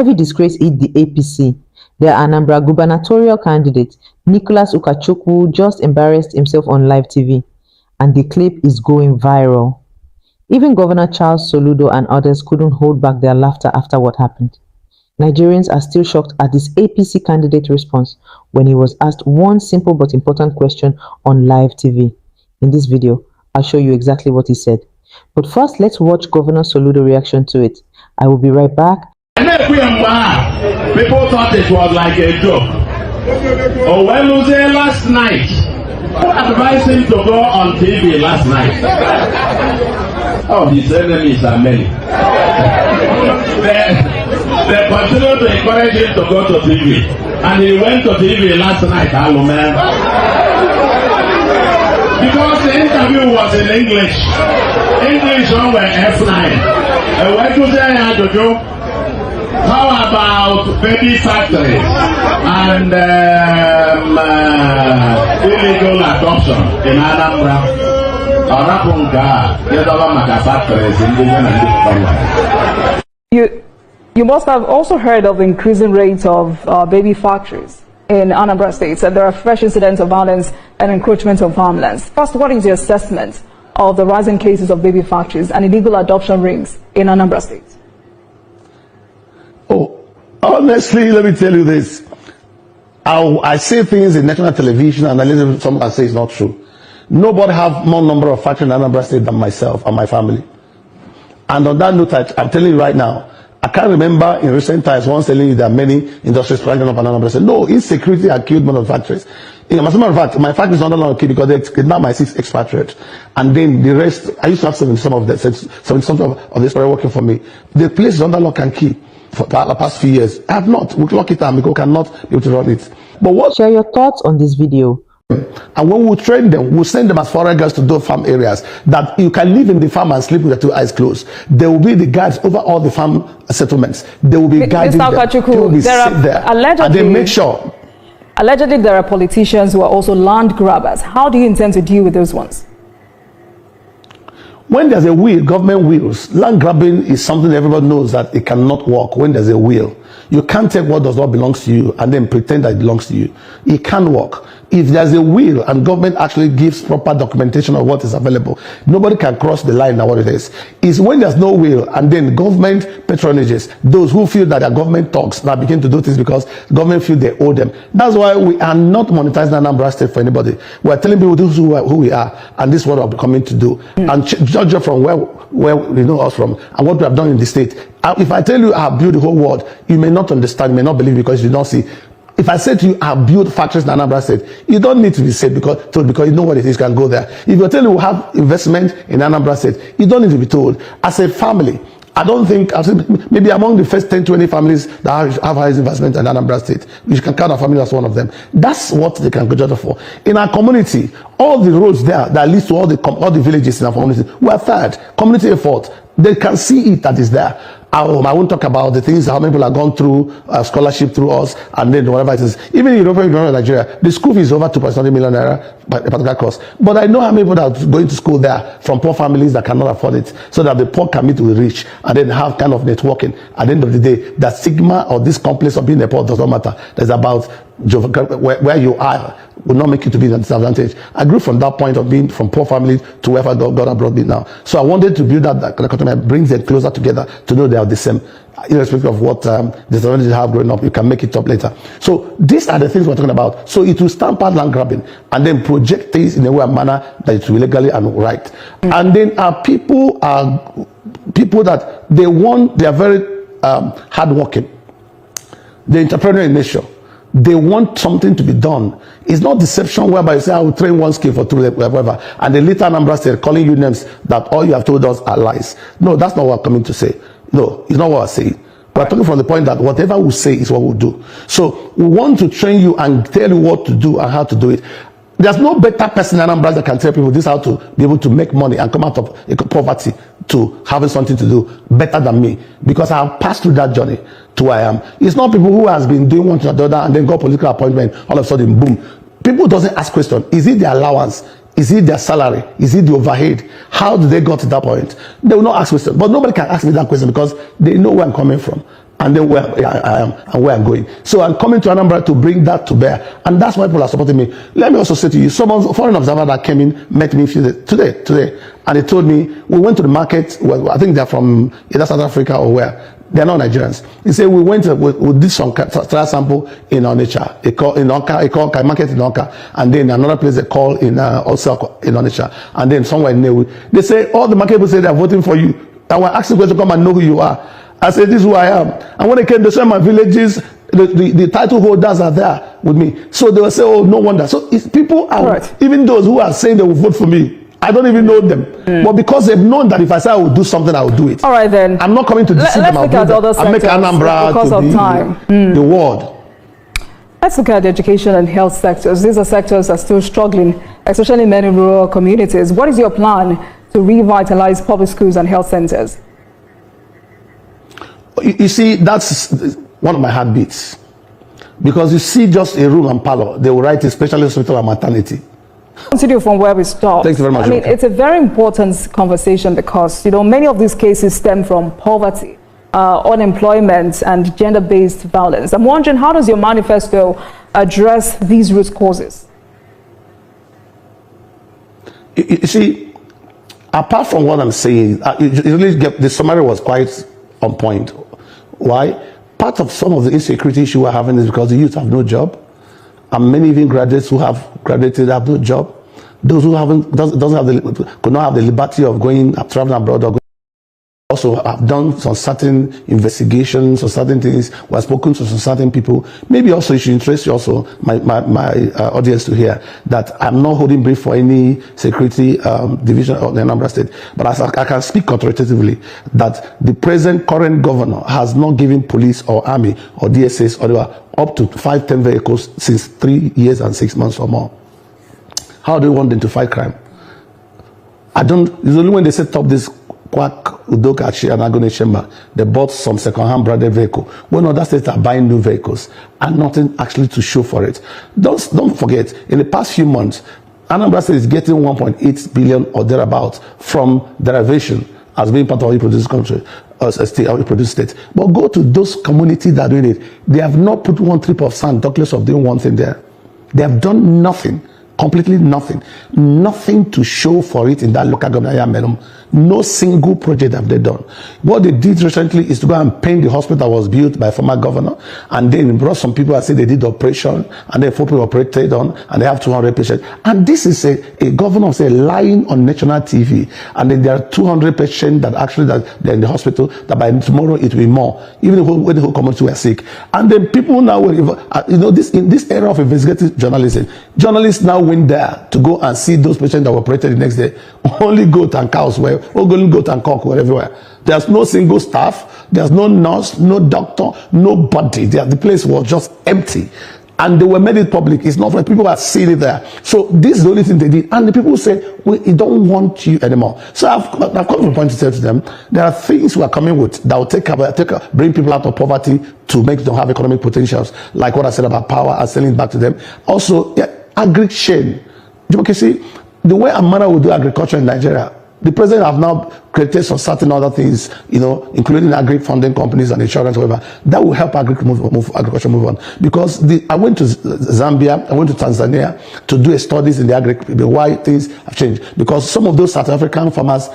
Heavy disgrace hit the APC. Their Anambra gubernatorial candidate, UKACHUKWU, just embarrassed himself on live TV, and the clip is going viral. Even Governor Charles Soludo and others couldn't hold back their laughter after what happened. Nigerians are still shocked at this APC candidate response when he was asked one simple but important question on live TV. In this video, I'll show you exactly what he said. But first, let's watch Governor Soludo's reaction to it. I will be right back. People thought it was like a joke. Oh, when was there last night? Who advised him to go on TV last night? Oh, his enemies are many. They continue to encourage him to go to TV. And he went to TV last night, hello man. Because the interview was in English. English on were F9. And what was there had to do? How about baby factories and illegal adoption in Anambra? You must have also heard of increasing rates of baby factories in Anambra State, and there are fresh incidents of violence and encroachment on farmlands. First, what is your assessment of the rising cases of baby factories and illegal adoption rings in Anambra State? Oh, honestly, let me tell you this. I say things in national television and I listen to someone say it's not true. Nobody have more number of factories in Anambra State than myself and my family. And on that note, I'm telling you right now, I can't remember in recent times once telling you there are many industries spranging up in Anambra State. No, insecurity had killed one of the factories. As a matter of fact, my factory is not longer killed because they kidnapped my 6 expatriates. And then the rest, I used to have some of this were working for me. The place is under lock and key for the past few years. I have not. We lock it down because we cannot be able to run it. But what? Share your thoughts on this video. And when we train them, we'll send them as foreign girls to those farm areas that you can live in the farm and sleep with your 2 eyes closed. There will be the guards over all the farm settlements. They will be guiding them. They will be there. And they make sure. Allegedly, there are politicians who are also land grabbers. How do you intend to deal with those ones? When there's a will, government wills. Land grabbing is something everybody knows that it cannot work when there's a will. You can't take what does not belong to you and then pretend that it belongs to you. It can work. If there's a will and government actually gives proper documentation of what is available, nobody can cross the line now what it is. It's when there's no will and then government patronages, those who feel that their government talks now begin to do things because government feel they owe them. That's why we are not monetizing Anambra State for anybody. We are telling people this who we are and this is what we're coming to do. And judge from where we know us from and what we have done in the state. If I tell you I have built the whole world, you may not understand, you may not believe because you don't see. If I say to you, I have built factories in Anambra State, you don't need to be said because you know what it is, you can go there. If you tell you we have investment in Anambra State, you don't need to be told. As a family, I don't think, maybe among the first 10, 20 families that have highest investment in Anambra State, you can count our family as one of them. That's what they can go judge for. In our community, all the roads there that leads to all the villages in our community, we are third. Community effort. They can see it that is there. I won't talk about the things how many people have gone through scholarship through us and then whatever it is. Even in European Union, Nigeria, the school fee is over 2.7 million naira by a particular cost. But I know how many people that are going to school there from poor families that cannot afford it, so that the poor can meet with the rich and then have kind of networking. At the end of the day, that stigma or this complex of being a poor does not matter. There's about where you are will not make you to be at a disadvantage. I grew from that point of being from poor family to wherever God brought me now. So I wanted to build that dichotomy, brings it closer together to know they are the same, irrespective of what disadvantages you have growing up. You can make it up later. So these are the things we're talking about. So it will stamp out land grabbing and then project things in a way and manner that it will be legally and right. And then our people are people that they are very hardworking. They're entrepreneurial in nature. They want something to be done. It's not deception whereby you say, I will train one skill for 2 days, whatever. And the later Anambra State calling you names that all you have told us are lies. No, that's not what I'm coming to say. No, it's not what I'm saying. We're talking from the point that whatever we say is what we'll do. So we want to train you and tell you what to do and how to do it. There's no better person in Anambra that can tell people this how to be able to make money and come out of poverty to having something to do better than me, because I have passed through that journey to where I am. It's not people who has been doing one to the other and then got political appointment, all of a sudden boom. People doesn't ask questions. Is it their allowance? Is it their salary? Is it the overhead? How do they got to that point? They will not ask questions. But nobody can ask me that question because they know where I'm coming from. and then where I am and where I'm going. So I'm coming to Anambra to bring that to bear, and that's why people are supporting me. Let me also say to you, someone, a foreign observer that came in, met me today, and they told me, we went to the market, well, I think they're from either South Africa or where. They're not Nigerians. He said, we did some trial sample in Onitsha, a call in Onka, market in Onka, and then another place they call in also in Onitsha, and then somewhere in Newu. They say, all the market people say they're voting for you. And we're asking them to come and know who you are. I said, this is who I am. And when they came, they said my villages, the title holders are there with me. So they will say, oh, no wonder. So people are, right. Even those who are saying they will vote for me, I don't even know them. But because they've known that if I say I will do something, I will do it. All right, then. I'm not coming to deceive them. Let's look at other sectors. I make Anambra because to of be time. the world. Let's look at the education and health sectors. These are sectors that are still struggling, especially in many rural communities. What is your plan to revitalize public schools and health centers? You see, that's one of my heartbeats. Because you see just a room and parlor, they will write a specialist hospital and maternity. Continue from where we stopped. Thank you very much. I mean, it's a very important conversation because, many of these cases stem from poverty, unemployment, and gender-based violence. I'm wondering, how does your manifesto address these root causes? You see, apart from what I'm saying, the summary was quite on point. Why? Part of some of the insecurity issue we're having is because the youth have no job. And many even graduates who have graduated have no job. Those who could not have the liberty of traveling abroad or going, also have done some certain investigations or certain things. We have spoken to some certain people. Maybe also it should interest you also, my audience, to hear that I'm not holding brief for any security division of the Anambra State. But I can speak authoritatively that the current governor has not given police or army or DSS or up to 5-10 vehicles since 3 years and 6 months or more. How do you want them to fight crime? It's only when they set up this UKACHUKWU'S and Agone, they bought some second-hand branded vehicle. When other states are buying new vehicles and nothing actually to show for it. Don't forget, in the past few months, Anambra State is getting 1.8 billion or thereabouts from derivation as being part of a produced country, as a state, a produced state. But go to those communities that are doing it. They have not put one trip of sand, talk less of doing one thing there. They have done nothing. Completely nothing. Nothing to show for it in that local government. No single project have they done. What they did recently is to go and paint the hospital that was built by a former governor, and then brought some people and said they did operation, and then 4 people operated on, and they have 200 patients. And this is a governor say lying on national TV, and then there are 200 patients that actually they're in the hospital, that by tomorrow it will be more, even when the whole community were sick. And then people now, in this era of investigative journalism, journalists now went there to go and see those patients that were operated the next day. Only goat and cows were, only goat and cock were everywhere. There's no single staff, there's no nurse, no doctor, nobody. The place was just empty. And they were made it public. It's not like people are seeing it there. So this is the only thing they did. And the people say, we don't want you anymore. So I've come to a point to say to them, there are things we are coming with that will bring people out of poverty to make them have economic potentials. Like what I said about power and selling it back to them. Also, agri-chain. See, the way Amana will do agriculture in Nigeria, the president have now created some certain other things, including agri-funding companies and insurance, whatever, that will help agriculture move on. Because I went to Zambia, I went to Tanzania to do studies in the why things have changed. Because some of those South African farmers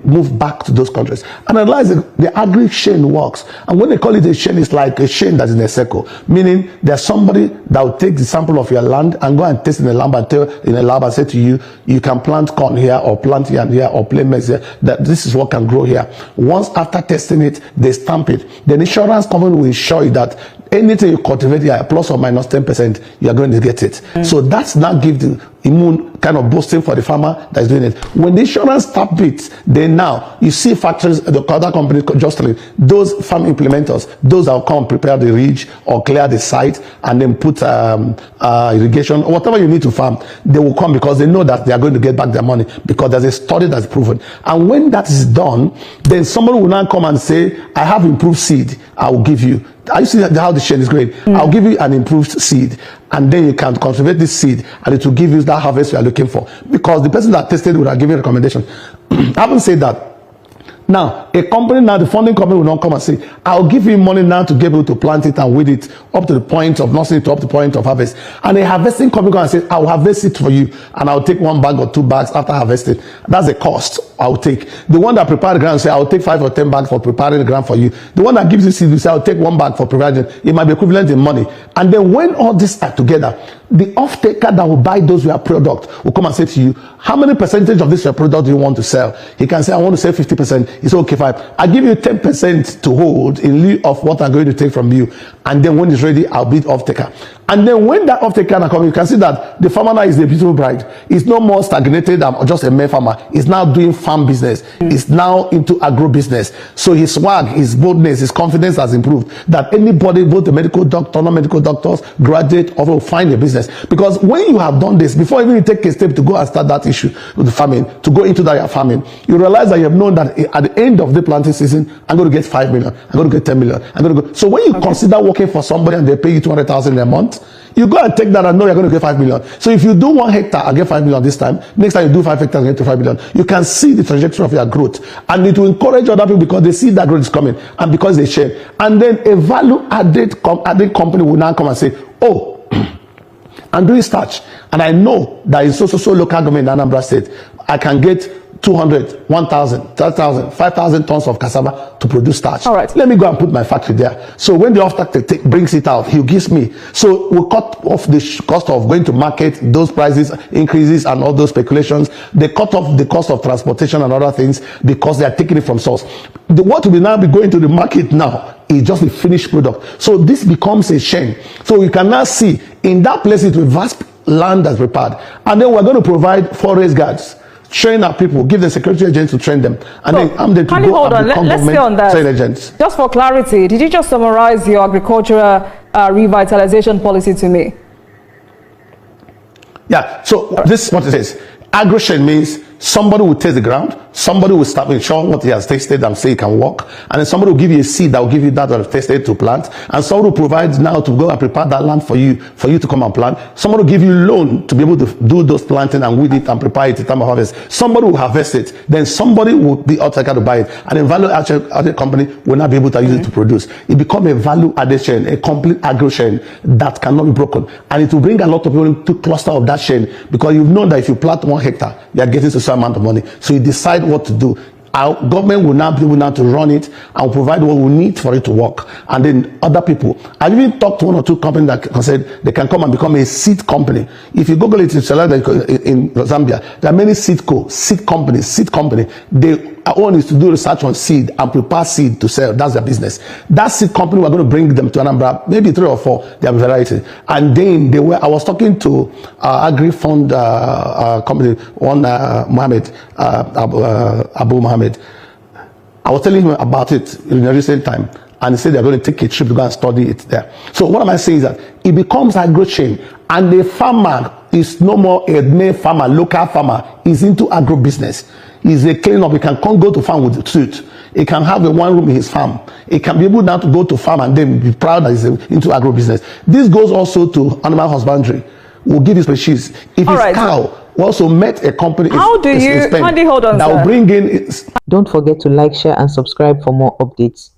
move back to those countries and realize that the agri-chain works. And when they call it a chain, it's like a chain that is in a circle, meaning there's somebody that will take the sample of your land and go and test in a lab and say to you, you can plant corn here or plant here and here or plant maize here, that this is what can grow here. Once after testing it, they stamp it. The insurance company will assure you that anything you cultivate here, plus or minus 10%, you are going to get it. So that's now give the immune kind of boosting for the farmer that is doing it. When the insurance stamp it, then now you see factories, the other companies, justly, those farm implementers, those that will come prepare the ridge or clear the site and then put irrigation or whatever you need to farm, they will come because they know that they are going to get back their money because there's a study that's proven. And when that is done, then somebody will now come and say, I have improved seed, I will give you. I see how the chain is going. I'll give you an improved seed, and then you can cultivate this seed, and it will give you that harvest you are looking for. Because the person that tested would have given a recommendation. Having said that, Now, a company now, the funding company will not come and say, I'll give you money now to be able to plant it and weed it up to the point of nursing to up to the point of harvest. And a harvesting company will say, I'll harvest it for you and I'll take 1 bag or 2 bags after harvesting. That's the cost I'll take. The one that prepared the ground will say, I'll take 5 or 10 bags for preparing the ground for you. The one that gives you seed will say, I'll take 1 bag for preparing it. It might be equivalent in money. And then when all this are together, the off-taker that will buy those your product will come and say to you, how many percentage of this your product do you want to sell? He can say, I want to sell 50%. It's okay, fine. I give you 10% to hold in lieu of what I'm going to take from you. And then when it's ready, I'll be the off-taker. And then when that off-taker comes, you can see that the farmer now is the beautiful bride. It's no more stagnated or just a mere farmer. He's now doing farm business. He's now into agro business. So his swag, his boldness, his confidence has improved. That anybody, both the medical doctor, non-medical doctors, graduate, or will find a business. Because when you have done this, before even you take a step to go and start that issue with the farming, to go into that farming, you realize that you have known that at the end of the planting season, I'm going to get 5 million, I'm going to get 10 million, I'm going to go. So when you consider working for somebody and they pay you 200,000 a month, you go and take that and know you're going to get 5 million. So if you do 1 hectare, I get 5 million this time. Next time you do 5 hectares, you get to 5 million. You can see the trajectory of your growth. And it will encourage other people because they see that growth is coming and because they share. And then a value-added company will now come and say, oh, I'm doing starch. And I know that in so local government in Anambra State, I can get 200, 1,000, 3,000, 5,000 tons of cassava to produce starch. All right. Let me go and put my factory there. So when the off-taker brings it out, he gives me. So we'll cut off the cost of going to market, those prices increases and all those speculations. They cut off the cost of transportation and other things because they are taking it from source. What will now be going to the market now is just the finished product. So this becomes a chain. So you can now see in that place it will vast land that's prepared. And then we're going to provide forest guards. Train our people, give the security agents to train them, and then I'm there to go and become let's stay on that. train agents. Just for clarity, did you just summarize your agricultural revitalization policy to me? Yeah, so this is what it is. Agro-chain means somebody will taste the ground, somebody will start with show what he has tasted and say he can work, and then somebody will give you a seed that will give you that tasted to plant, and somebody will provide now to go and prepare that land for you to come and plant. Somebody will give you loan to be able to do those planting and weed it and prepare it at time of harvest. Somebody will harvest it, then somebody will be outside to buy it, and then value added company will not be able to use it to produce. It becomes a value added chain, a complete agro chain that cannot be broken, and it will bring a lot of people into cluster of that chain because you know that if you plant 1 hectare, you are getting to some amount of money. So you decide what to do. Our government will now be able now to run it and provide what we need for it to work. And then other people. I've even talked to 1 or 2 companies that said they can come and become a seed company. If you Google it in Zambia, there are many seed companies. Their own is to do research on seed and prepare seed to sell. That's their business. That seed company, we're going to bring them to Anambra, maybe 3 or 4, they have a variety. And then I was talking to agri-fund company, one Mohammed, Abu Mohammed. I was telling him about it in a recent time, and he said they're going to take a trip to go and study it there. So what am I saying is that it becomes agro chain, and the farmer is no more a mere farmer, local farmer. He's into agro business. He's a cleanup. He can come go to farm with a suit. He can have a 1 room in his farm. He can be able now to go to farm and then be proud that he's into agro business. This goes also to animal husbandry. We'll give you species. If it's cow, we also met a company. How do you, Andy, hold on, that will bring in. Don't forget to like, share, and subscribe for more updates.